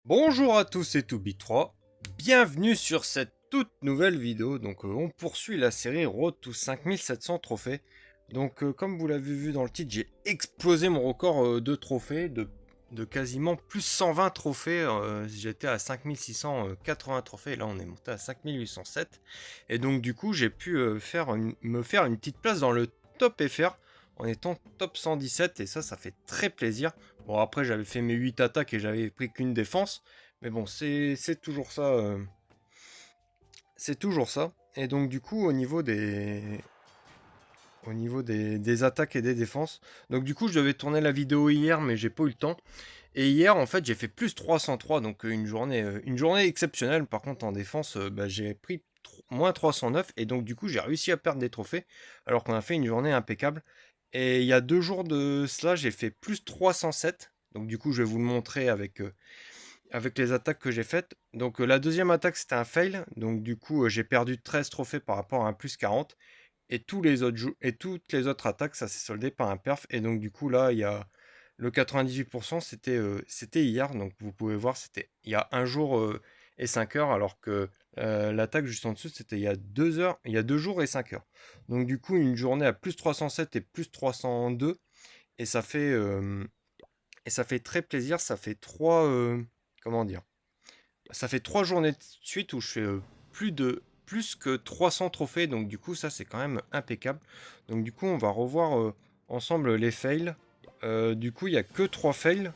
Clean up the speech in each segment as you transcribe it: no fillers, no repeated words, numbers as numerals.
Bonjour à tous, c'est Toubi3. Bienvenue sur cette toute nouvelle vidéo. On poursuit la série Road to 5700 trophées. Comme vous l'avez vu dans le titre, j'ai explosé mon record de trophées, de quasiment plus 120 trophées. J'étais à 5680 trophées et là on est monté à 5807. Et donc du coup j'ai pu me faire une petite place dans le top FR en étant top 117 et ça fait très plaisir. Bon, après, j'avais fait mes 8 attaques et j'avais pris qu'une défense. Mais bon, c'est toujours ça. C'est toujours ça. Et donc, du coup, au niveau des attaques et des défenses. Donc, du coup, je devais tourner la vidéo hier, mais j'ai pas eu le temps. Et hier, en fait, j'ai fait plus 303. Donc, une journée exceptionnelle. Par contre, en défense, j'ai pris moins 309. Et donc, du coup, j'ai réussi à perdre des trophées. Alors qu'on a fait une journée impeccable. Et il y a 2 jours de cela, j'ai fait plus 307. Donc du coup, je vais vous le montrer avec les attaques que j'ai faites. La deuxième attaque, c'était un fail. Donc du coup, j'ai perdu 13 trophées par rapport à un plus 40. Et toutes les autres attaques, ça s'est soldé par un perf. Et donc du coup, là, il y a le 98%, c'était hier. Donc vous pouvez voir, c'était il y a un jour et 5 heures. Alors que l'attaque juste en dessous, c'était il y a 2 heures, il y a 2 jours et 5 heures. Donc du coup, une journée à plus 307 et plus 302. Et ça fait très plaisir. Ça fait comment dire? Ça fait 3 journées de suite où je fais plus que 300 trophées. Donc du coup, ça c'est quand même impeccable. Donc du coup, on va revoir ensemble les fails. Du coup, il n'y a que 3 fails.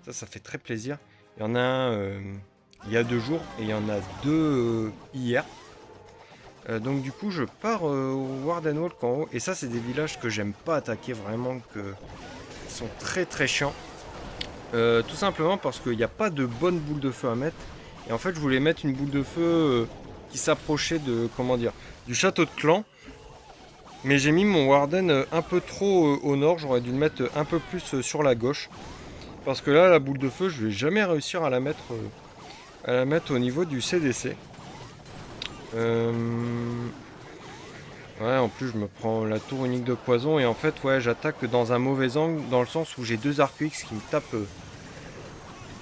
Ça fait très plaisir. Il y en a un il y a 2 jours et il y en a deux hier. Donc du coup, je pars au Warden Walk en haut. Et ça, c'est des villages que j'aime pas attaquer vraiment, qui sont très très chiants. Tout simplement parce qu'il n'y a pas de bonne boule de feu à mettre. Et en fait, je voulais mettre une boule de feu qui s'approchait du château de clan. Mais j'ai mis mon Warden un peu trop au nord. J'aurais dû le mettre un peu plus sur la gauche. Parce que là, la boule de feu, je vais jamais réussir à la mettre au niveau du CDC. Ouais, en plus, je me prends la tour unique de poison. Et en fait, ouais, j'attaque dans un mauvais angle. Dans le sens où j'ai deux arcs X qui me tapent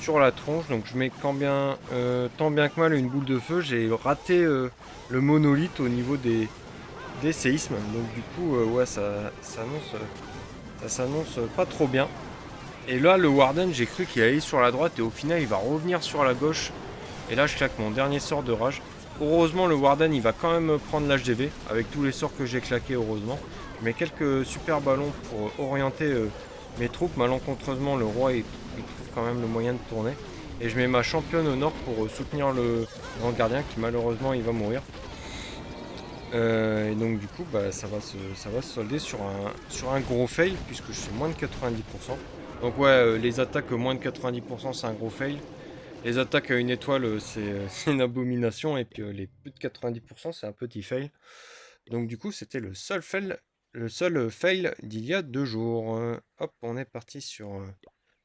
sur la tronche. Donc je mets tant bien que mal une boule de feu. J'ai raté le monolithe au niveau des séismes. Donc du coup, ouais, ça s'annonce pas trop bien. Et là, le Warden, j'ai cru qu'il allait sur la droite et au final, il va revenir sur la gauche. Et là, je claque mon dernier sort de rage. Heureusement, le Warden, il va quand même prendre l'HDV avec tous les sorts que j'ai claqués, heureusement. Je mets quelques super ballons pour orienter mes troupes. Malencontreusement, le roi, il trouve quand même le moyen de tourner. Et je mets ma championne au nord pour soutenir le grand gardien qui, malheureusement, il va mourir. Et donc, du coup, ça va se solder sur un gros fail puisque je fais moins de 90%. Donc, ouais, les attaques moins de 90%, c'est un gros fail. Les attaques à une étoile, c'est une abomination. Et puis les plus de 90%, c'est un petit fail. Donc du coup, c'était le seul fail d'il y a 2 jours. Hop, on est parti sur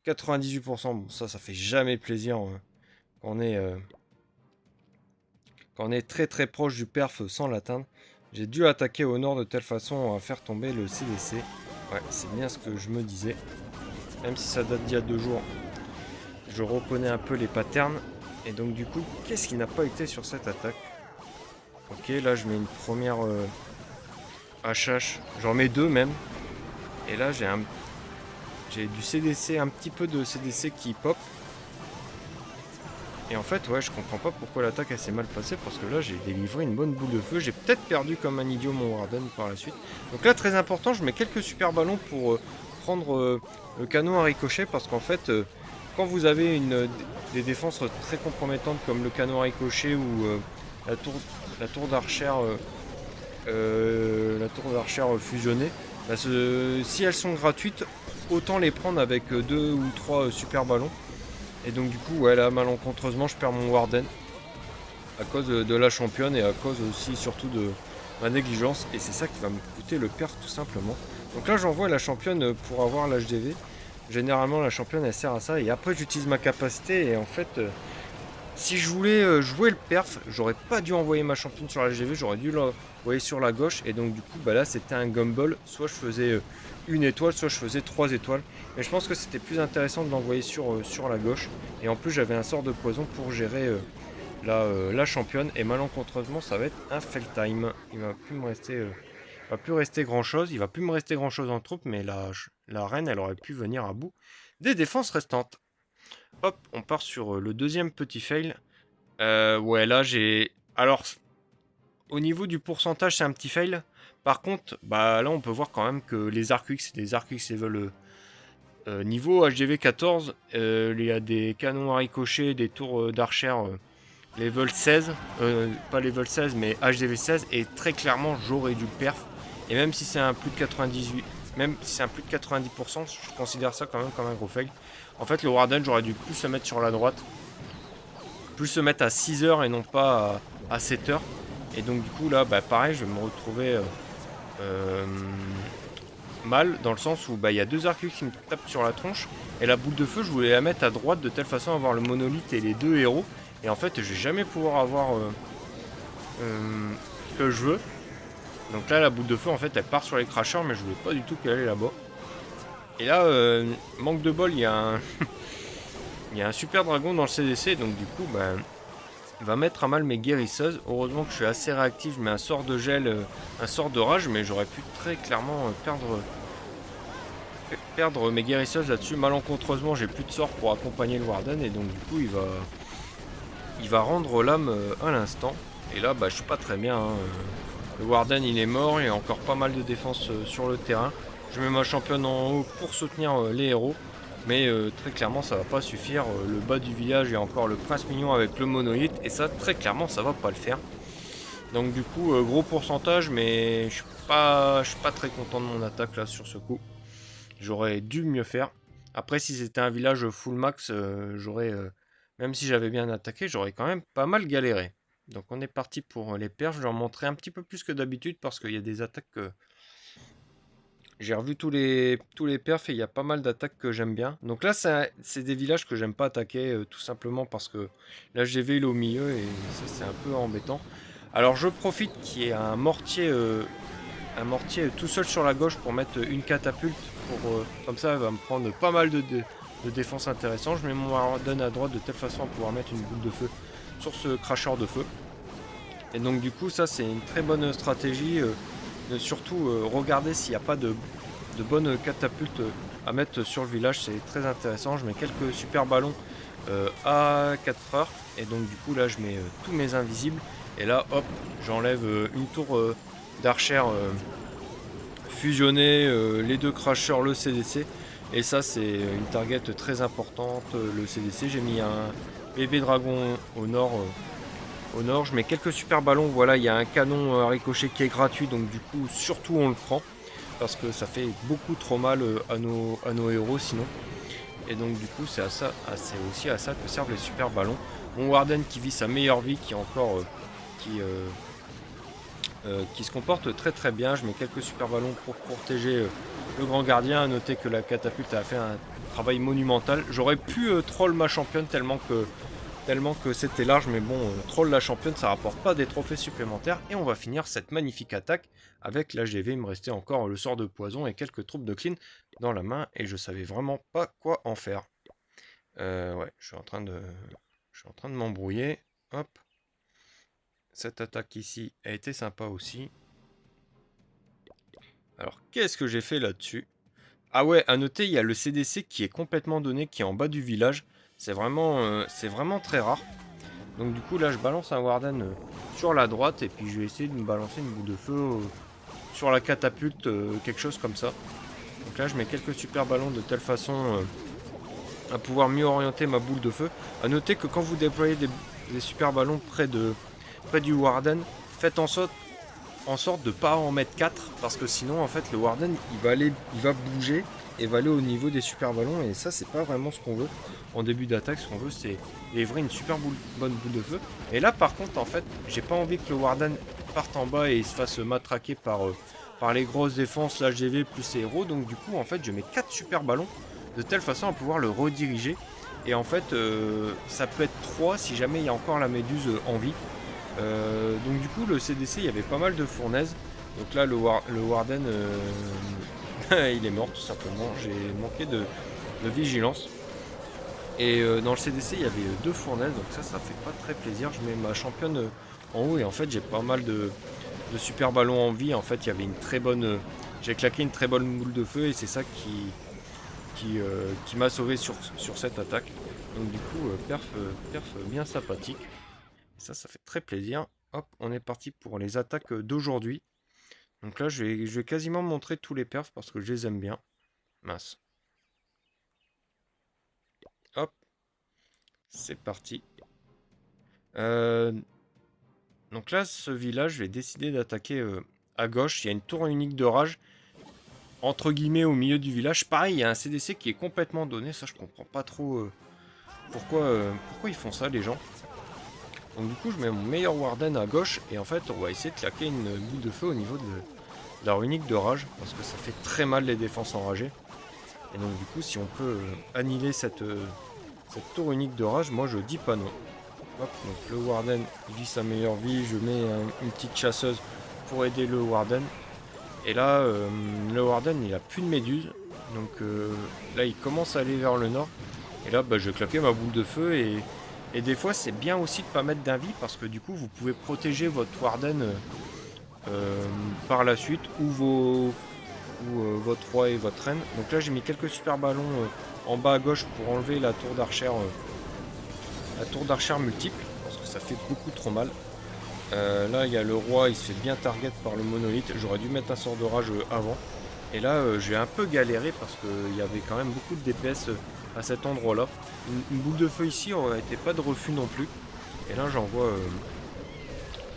98%. Bon, ça fait jamais plaisir quand on est, euh, quand on est très très proche du perf sans l'atteindre. J'ai dû attaquer au nord de telle façon à faire tomber le CDC. Ouais, c'est bien ce que je me disais. Même si ça date d'il y a 2 jours, je reconnais un peu les patterns. Et donc du coup, qu'est-ce qui n'a pas été sur cette attaque? Ok, là je mets une première HH, j'en mets deux même. Et là j'ai du CDC, un petit peu de CDC qui pop. Et en fait, ouais, je comprends pas pourquoi l'attaque s'est mal passée, parce que là j'ai délivré une bonne boule de feu. J'ai peut-être perdu comme un idiot mon Warden par la suite. Donc là, très important, je mets quelques super ballons pour prendre le canon à ricochet, parce qu'en fait, quand vous avez des défenses très compromettantes comme le canon à ricochet ou la tour d'archère fusionnée, si elles sont gratuites, autant les prendre avec 2 ou 3 super ballons. Et donc du coup, ouais, là, malencontreusement, je perds mon Warden à cause de la championne et à cause aussi surtout de ma négligence. Et c'est ça qui va me coûter le perf tout simplement. Donc là, j'envoie la championne pour avoir l'HDV. Généralement, la championne, elle sert à ça. Et après, j'utilise ma capacité et en fait, Si je voulais jouer le perf, j'aurais pas dû envoyer ma championne sur la GV, j'aurais dû l'envoyer sur la gauche. Et donc du coup, bah là c'était un gumball. Soit je faisais une étoile, soit je faisais 3 étoiles. Mais je pense que c'était plus intéressant de l'envoyer sur la gauche. Et en plus j'avais un sort de poison pour gérer la championne. Et malencontreusement ça va être un fail time. Il va plus me rester, va plus rester grand chose. Il va plus me rester grand chose en troupe. Mais la reine elle aurait pu venir à bout des défenses restantes. Hop, on part sur le deuxième petit fail. Ouais, là j'ai. Alors, au niveau du pourcentage, c'est un petit fail. Par contre, bah là, on peut voir quand même que les Arcux, c'est des Arcux level niveau HDV 14. Il y a des canons à ricochet, des tours d'archer level 16. Pas level 16, mais HDV 16. Et très clairement, j'aurais dû le perf. Et même si c'est un plus de 98, même si c'est un plus de 90%, je considère ça quand même comme un gros fail. En fait, le Warden, j'aurais dû plus se mettre sur la droite, plus se mettre à 6 heures et non pas à 7 heures. Et donc du coup là, bah, pareil, je vais me retrouver mal, dans le sens où bah, y a deux Arcus qui me tapent sur la tronche. Et la boule de feu, je voulais la mettre à droite de telle façon à avoir le monolithe et les deux héros. Et en fait, je vais jamais pouvoir avoir ce que je veux. Donc là, la boule de feu, en fait, elle part sur les crashers, mais je voulais pas du tout qu'elle aille là-bas. Et là, manque de bol, il y a un... il y a un super dragon dans le CDC, donc du coup, bah, il va mettre à mal mes guérisseuses. Heureusement que je suis assez réactif, je mets un sort de gel, un sort de rage, mais j'aurais pu très clairement perdre mes guérisseuses là-dessus. Malencontreusement, j'ai plus de sort pour accompagner le Warden, et donc du coup, il va rendre l'âme à l'instant. Et là, bah, je suis pas très bien. Hein. Le Warden, il est mort, il y a encore pas mal de défense sur le terrain. Je mets ma championne en haut pour soutenir les héros. Mais très clairement ça va pas suffire, le bas du village et encore le prince mignon avec le monolithe et ça très clairement ça va pas le faire. Donc du coup gros pourcentage mais je suis pas très content de mon attaque là sur ce coup. J'aurais dû mieux faire. Après si c'était un village full max j'aurais même si j'avais bien attaqué j'aurais quand même pas mal galéré. Donc on est parti pour les perfs, je vais en montrer un petit peu plus que d'habitude parce qu'il y a des attaques que j'ai revu tous les perfs et il y a pas mal d'attaques que j'aime bien. Donc là, c'est des villages que j'aime pas attaquer tout simplement parce que là, GV il est au milieu et ça, c'est un peu embêtant. Alors, je profite qu'il y ait un mortier tout seul sur la gauche pour mettre une catapulte. Comme ça, elle va me prendre pas mal de défense intéressant. Je mets mon Warden à droite de telle façon à pouvoir mettre une boule de feu sur ce cracheur de feu. Et donc, du coup, ça, c'est une très bonne stratégie. Surtout regarder s'il n'y a pas de bonnes catapultes à mettre sur le village, c'est très intéressant. Je mets quelques super ballons à 4 heures et donc du coup là je mets tous mes invisibles et là hop j'enlève une tour d'archer fusionnée, les deux crashers, le CDC et ça c'est une target très importante. Le CDC, j'ai mis un bébé dragon au nord. Au nord, je mets quelques super ballons. Voilà, il y a un canon à ricochet qui est gratuit, donc du coup, surtout on le prend parce que ça fait beaucoup trop mal à nos héros sinon. Et donc du coup, c'est aussi à ça que servent les super ballons. Mon Warden qui vit sa meilleure vie, qui est encore qui se comporte très très bien. Je mets quelques super ballons pour protéger le grand gardien. À noter que la catapulte a fait un travail monumental. J'aurais pu troll ma championne tellement que c'était large, mais bon, troll la championne, ça rapporte pas des trophées supplémentaires. Et on va finir cette magnifique attaque avec l'HDV. Il me restait encore le sort de poison et quelques troupes de clean dans la main, et je savais vraiment pas quoi en faire. Ouais, je suis en train de m'embrouiller. Hop. Cette attaque ici a été sympa aussi. Alors, qu'est-ce que j'ai fait là-dessus? Ah ouais, à noter, il y a le CDC qui est complètement donné, qui est en bas du village. C'est vraiment très rare. Donc du coup là je balance un Warden sur la droite et puis je vais essayer de me balancer une boule de feu sur la catapulte, quelque chose comme ça. Donc là je mets quelques super ballons de telle façon à pouvoir mieux orienter ma boule de feu. A noter que quand vous déployez des super ballons près du Warden, faites en sorte de pas en mettre 4 parce que sinon en fait le Warden il va bouger et va aller au niveau des super ballons et ça c'est pas vraiment ce qu'on veut en début d'attaque. Ce qu'on veut c'est livrer une bonne boule de feu et là par contre en fait j'ai pas envie que le Warden parte en bas et il se fasse matraquer par les grosses défenses, l'HGV plus les héros. Donc du coup en fait je mets 4 super ballons de telle façon à pouvoir le rediriger Et en fait, ça peut être 3 si jamais il y a encore la méduse en vie. Donc du coup, le CDC, il y avait pas mal de fournaises. Donc là, le Warden, il est mort tout simplement. J'ai manqué de vigilance. Et dans le CDC, il y avait 2 fournaises. Donc ça fait pas très plaisir. Je mets ma championne en haut. Et en fait, j'ai pas mal de super ballons en vie. En fait, il y avait une très bonne... j'ai claqué une très bonne boule de feu. Et c'est ça qui m'a sauvé sur cette attaque. Donc du coup, perf bien sympathique. Ça fait très plaisir. Hop, on est parti pour les attaques d'aujourd'hui. Donc là, je vais quasiment montrer tous les perfs parce que je les aime bien. Mince. Hop, c'est parti. Donc là, ce village, je vais décider d'attaquer à gauche. Il y a une tour unique de rage. Entre guillemets, au milieu du village. Pareil, il y a un CDC qui est complètement donné. Ça, je comprends pas trop pourquoi ils font ça, les gens. Donc du coup, je mets mon meilleur Warden à gauche. Et en fait, on va essayer de claquer une boule de feu au niveau de la runique de rage. Parce que ça fait très mal les défenses enragées. Et donc du coup, si on peut annihiler cette tour unique de rage, moi je dis pas non. Hop, donc le Warden il vit sa meilleure vie. Je mets une petite chasseuse pour aider le Warden. Et là, le Warden, il a plus de méduse. Donc là, il commence à aller vers le nord. Et là, je vais claquer ma boule de feu. Et des fois, c'est bien aussi de ne pas mettre d'invie. Parce que du coup, vous pouvez protéger votre Warden par la suite. Ou votre roi et votre reine. Donc là, j'ai mis quelques super ballons en bas à gauche pour enlever la tour d'archer multiple. Parce que ça fait beaucoup trop mal. Là, il y a le roi, il se fait bien target par le monolithe. J'aurais dû mettre un sort de rage avant. Et là, j'ai un peu galéré parce qu'il y avait quand même beaucoup de DPS à cet endroit-là. Une boule de feu ici n'aurait été pas de refus non plus. Et là, j'envoie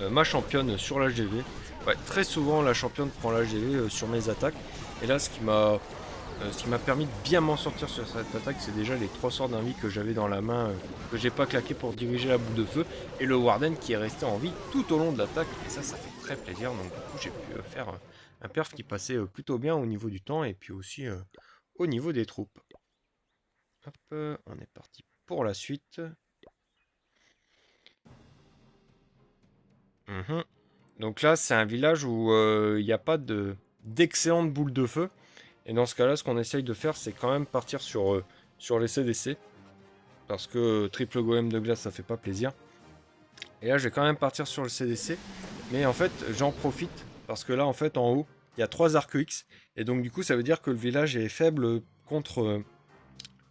ma championne sur l'HDV. Ouais, très souvent, la championne prend l'HDV sur mes attaques. Et là, ce qui m'a permis de bien m'en sortir sur cette attaque, c'est déjà les 3 sorts d'invie que j'avais dans la main, que j'ai pas claqué pour diriger la boule de feu, et le Warden qui est resté en vie tout au long de l'attaque, et ça fait très plaisir. Donc du coup, j'ai pu faire un perf qui passait plutôt bien au niveau du temps, et puis aussi au niveau des troupes. Hop, on est parti pour la suite. Donc là, c'est un village où il n'y a pas d'excellentes boules de feu. Et dans ce cas-là, ce qu'on essaye de faire, c'est quand même partir sur les CDC. Parce que triple golem de glace, ça fait pas plaisir. Et là, je vais quand même partir sur le CDC. Mais en fait, j'en profite. Parce que là, en fait, en haut, il y a 3 arcs X. Et donc, du coup, ça veut dire que le village est faible contre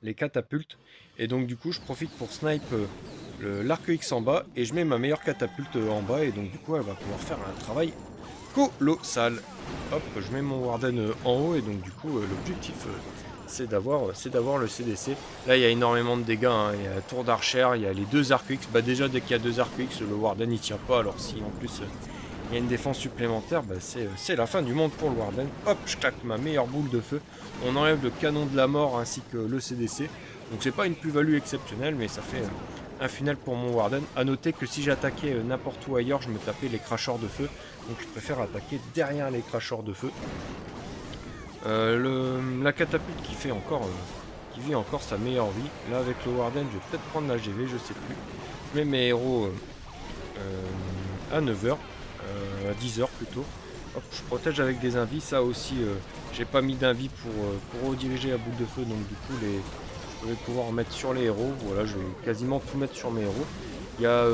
les catapultes. Et donc, du coup, je profite pour snipe l'arc X en bas. Et je mets ma meilleure catapulte en bas. Et donc, du coup, elle va pouvoir faire un travail colossal. Hop, je mets mon Warden en haut et donc du coup l'objectif c'est d'avoir le CDC. Là il y a énormément de dégâts, hein. Il y a la tour d'archer, il y a les 2 arcs X. Déjà dès qu'il y a 2 arcs X, le Warden il tient pas. Alors si en plus il y a une défense supplémentaire, c'est la fin du monde pour le Warden. Hop, je claque ma meilleure boule de feu. On enlève le canon de la mort ainsi que le CDC. Donc c'est pas une plus-value exceptionnelle, mais ça fait un funnel pour mon Warden. A noter que si j'attaquais n'importe où ailleurs, je me tapais les cracheurs de feu. Donc je préfère attaquer derrière les cracheurs de feu. La catapulte qui vit encore sa meilleure vie. Là avec le Warden, je vais peut-être prendre la GV, je sais plus. Je mets mes héros à 9h, à 10h plutôt. Hop, je protège avec des invis. Ça aussi, j'ai pas mis d'invis pour rediriger la boule de feu. Donc du coup, je vais pouvoir en mettre sur les héros. Voilà, je vais quasiment tout mettre sur mes héros. Il y a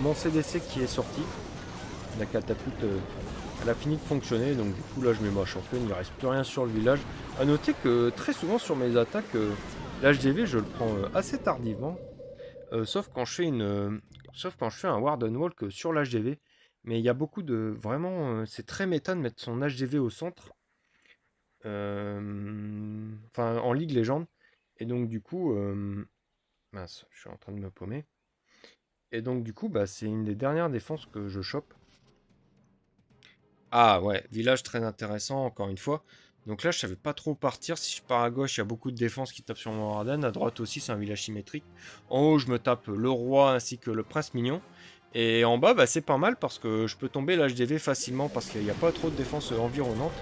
mon CDC qui est sorti. La catapulte, elle a fini de fonctionner. Donc du coup, là, je mets ma championne. Il ne reste plus rien sur le village. A noter que très souvent sur mes attaques, l'HDV, je le prends assez tardivement. Sauf quand je fais un Warden Walk sur l'HDV. Mais il y a beaucoup de... Vraiment, c'est très méta de mettre son HDV au centre. Enfin, en Ligue Légende. Et donc, du coup... mince, je suis en train de me paumer. Et donc, du coup, c'est une des dernières défenses que je chope. Ah ouais, village très intéressant, encore une fois. Donc là, je savais pas trop partir. Si je pars à gauche, il y a beaucoup de défenses qui tapent sur mon Warden. À droite aussi, c'est un village symétrique. En haut, je me tape le roi ainsi que le prince mignon. Et en bas, c'est pas mal parce que je peux tomber l'HDV facilement parce qu'il n'y a pas trop de défense environnante.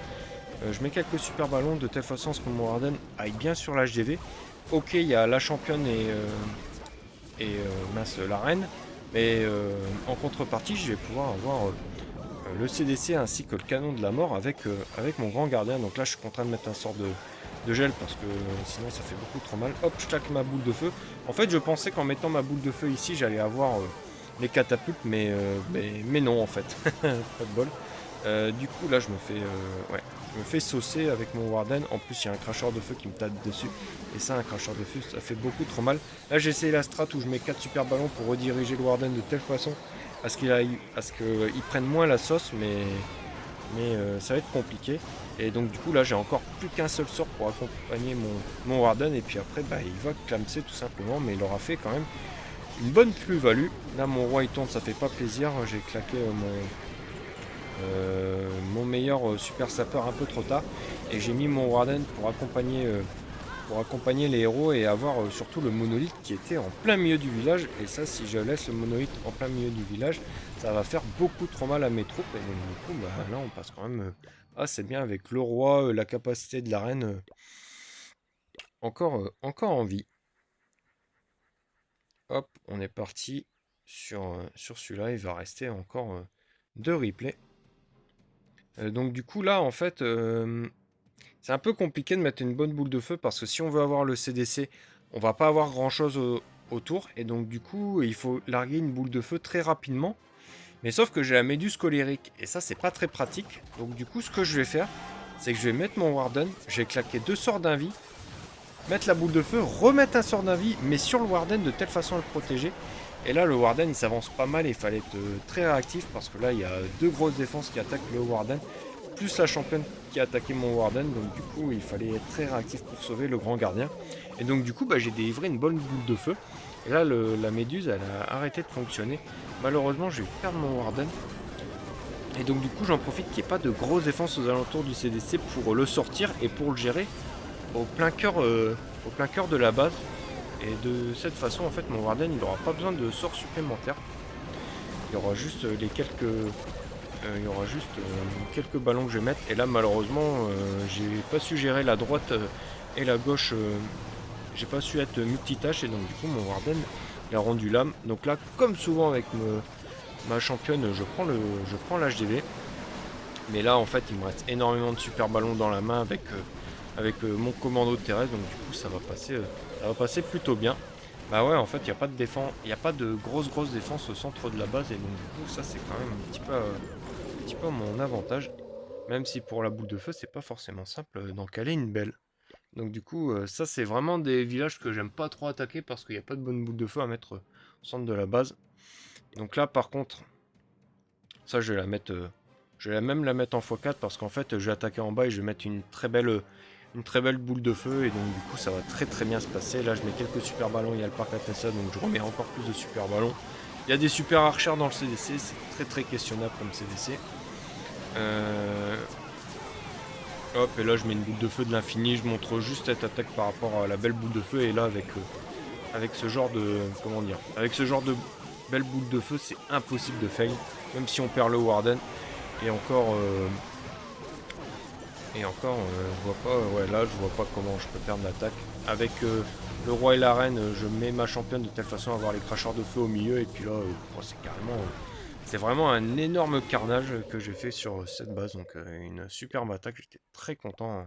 Je mets quelques super ballons de telle façon à ce que mon Warden aille bien sur l'HDV. ok, il y a la championne mince, la reine, mais en contrepartie, je vais pouvoir avoir le CDC ainsi que le canon de la mort avec mon grand gardien. Donc là, je suis en train de mettre un sort de gel parce que sinon ça fait beaucoup trop mal. Hop, je claque ma boule de feu. En fait, je pensais qu'en mettant ma boule de feu ici, j'allais avoir les catapultes, mais non en fait. Pas de bol. Du coup, là, ouais, je me fais saucer avec mon Warden. En plus, il y a un cracheur de feu qui me tape dessus. Et ça, un cracheur de feu, ça fait beaucoup trop mal. Là, j'ai essayé la strat où je mets 4 super ballons pour rediriger le Warden de telle façon à ce qu'il prenne moins la sauce, mais ça va être compliqué. Et donc, du coup, là, j'ai encore plus qu'un seul sort pour accompagner mon Warden. Et puis après, bah, il va clamser tout simplement, mais il aura fait quand même une bonne plus-value. Là, mon roi il tourne, ça fait pas plaisir. J'ai claqué mon meilleur super sapeur un peu trop tard et j'ai mis mon Warden pour accompagner les héros et avoir surtout le monolithe qui était en plein milieu du village. Et ça, si je laisse le monolithe en plein milieu du village, ça va faire beaucoup trop mal à mes troupes. Et donc du coup, bah, là on passe quand même assez bien avec le roi, la capacité de la reine encore en vie. Hop, on est parti sur celui-là. Il va rester encore 2 replays. Donc du coup là en fait c'est un peu compliqué de mettre une bonne boule de feu parce que si on veut avoir le CDC on va pas avoir grand chose autour et donc du coup il faut larguer une boule de feu très rapidement, mais sauf que j'ai la méduse colérique et ça c'est pas très pratique. Donc du coup ce que je vais faire c'est que je vais mettre mon Warden, je vais claquer 2 sorts d'invie, mettre la boule de feu, remettre un sort d'invie mais sur le Warden de telle façon à le protéger. Et là le Warden il s'avance pas mal et il fallait être très réactif parce que là il y a 2 grosses défenses qui attaquent le Warden plus la championne qui a attaqué mon Warden, donc du coup il fallait être très réactif pour sauver le grand gardien. Et donc du coup bah, j'ai délivré une bonne boule de feu. Et là la méduse elle a arrêté de fonctionner. Malheureusement je vais perdre mon Warden. Et donc du coup j'en profite qu'il n'y ait pas de grosses défenses aux alentours du CDC pour le sortir et pour le gérer au plein cœur de la base. Et de cette façon en fait mon Warden il n'aura pas besoin de sorts supplémentaires. Il y aura juste quelques ballons que je vais mettre. Et là malheureusement j'ai pas su gérer la droite et la gauche. J'ai pas su être multitâche et donc du coup mon Warden il a rendu l'âme. Donc là comme souvent avec ma championne je prends l'HDV. Mais là en fait il me reste énormément de super ballons dans la main avec mon commando terrestre. Donc du coup ça va passer plutôt bien. Bah ouais en fait il n'y a pas de défense, il n'y a pas de grosse défense au centre de la base et donc du coup ça c'est quand même un petit peu mon avantage. Même si pour la boule de feu c'est pas forcément simple d'en caler une belle. Donc du coup ça c'est vraiment des villages que j'aime pas trop attaquer parce qu'il n'y a pas de bonne boule de feu à mettre au centre de la base. Donc là par contre ça je vais la mettre, je vais même la mettre en x4 parce qu'en fait je vais attaquer en bas et je vais mettre une très belle boule de feu et donc du coup ça va très bien se passer. Là je mets quelques super ballons, il y a le parc Atessa donc je remets encore plus de super ballons. Il y a des super archers dans le CDC, c'est très questionnable comme CDC. Hop et là je mets une boule de feu de l'infini, je montre juste cette attaque par rapport à la belle boule de feu et là avec ce genre de avec ce genre de belle boule de feu c'est impossible de fail même si on perd le Warden et encore je vois pas, ouais là je vois pas comment je peux perdre l'attaque. Avec le roi et la reine, je mets ma championne de telle façon à avoir les cracheurs de feu au milieu et puis là c'est carrément, c'est vraiment un énorme carnage que j'ai fait sur cette base. Donc une superbe attaque, j'étais très content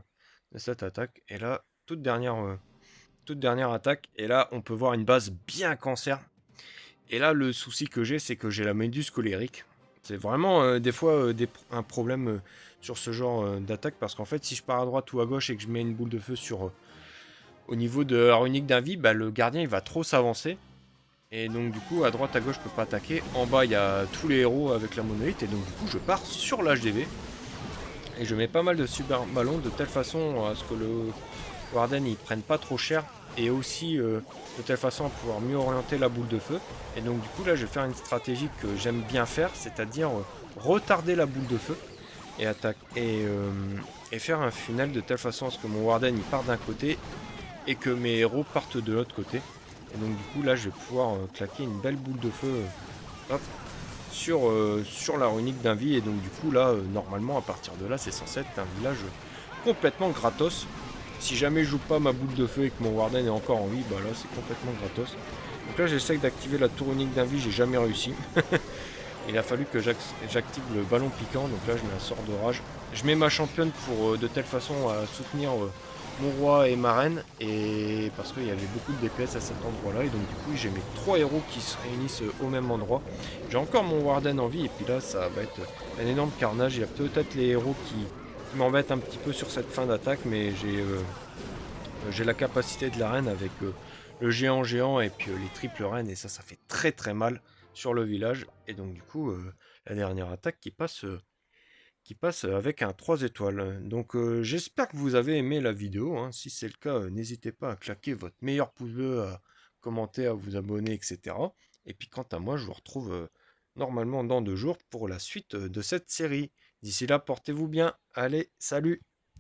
de cette attaque. Et là, toute dernière attaque, et là on peut voir une base bien cancer. Et là le souci que j'ai c'est que j'ai la méduse colérique. C'est vraiment des fois un problème sur ce genre d'attaque parce qu'en fait si je pars à droite ou à gauche et que je mets une boule de feu au niveau de la runique d'un vie, bah, le gardien il va trop s'avancer et donc du coup à droite à gauche je peux pas attaquer. En bas il y a tous les héros avec la monolithe et donc du coup je pars sur l'HDV et je mets pas mal de super ballons de telle façon à ce que le Warden il prenne pas trop cher et aussi de telle façon à pouvoir mieux orienter la boule de feu. Et donc du coup là je vais faire une stratégie que j'aime bien faire, c'est-à-dire retarder la boule de feu et faire un funnel de telle façon à ce que mon Warden il part d'un côté et que mes héros partent de l'autre côté. Et donc du coup là je vais pouvoir claquer une belle boule de feu hop, sur la runique d'un vie. Et donc du coup là normalement à partir de là c'est censé être un village complètement gratos. Si jamais je joue pas ma boule de feu et que mon Warden est encore en vie, bah là c'est complètement gratos. Donc là j'essaye d'activer la tour unique d'invie, j'ai jamais réussi. Il a fallu que j'active le ballon piquant, donc là je mets un sort d'orage. Je mets ma championne pour de telle façon à soutenir mon roi et ma reine, et parce qu'il y avait beaucoup de DPS à cet endroit là, et donc du coup j'ai mes 3 héros qui se réunissent au même endroit. J'ai encore mon Warden en vie, et puis là ça va être un énorme carnage. Il y a peut-être les héros qui m'embêtent un petit peu sur cette fin d'attaque, mais j'ai la capacité de la reine avec le géant géant et puis les triples reines, et ça fait très très mal sur le village. Et donc du coup la dernière attaque qui passe avec un 3 étoiles. Donc j'espère que vous avez aimé la vidéo, hein. Si c'est le cas, n'hésitez pas à claquer votre meilleur pouce bleu, à commenter, à vous abonner, etc. Et puis quant à moi, je vous retrouve normalement dans 2 jours pour la suite de cette série. D'ici là, portez-vous bien. Allez, salut!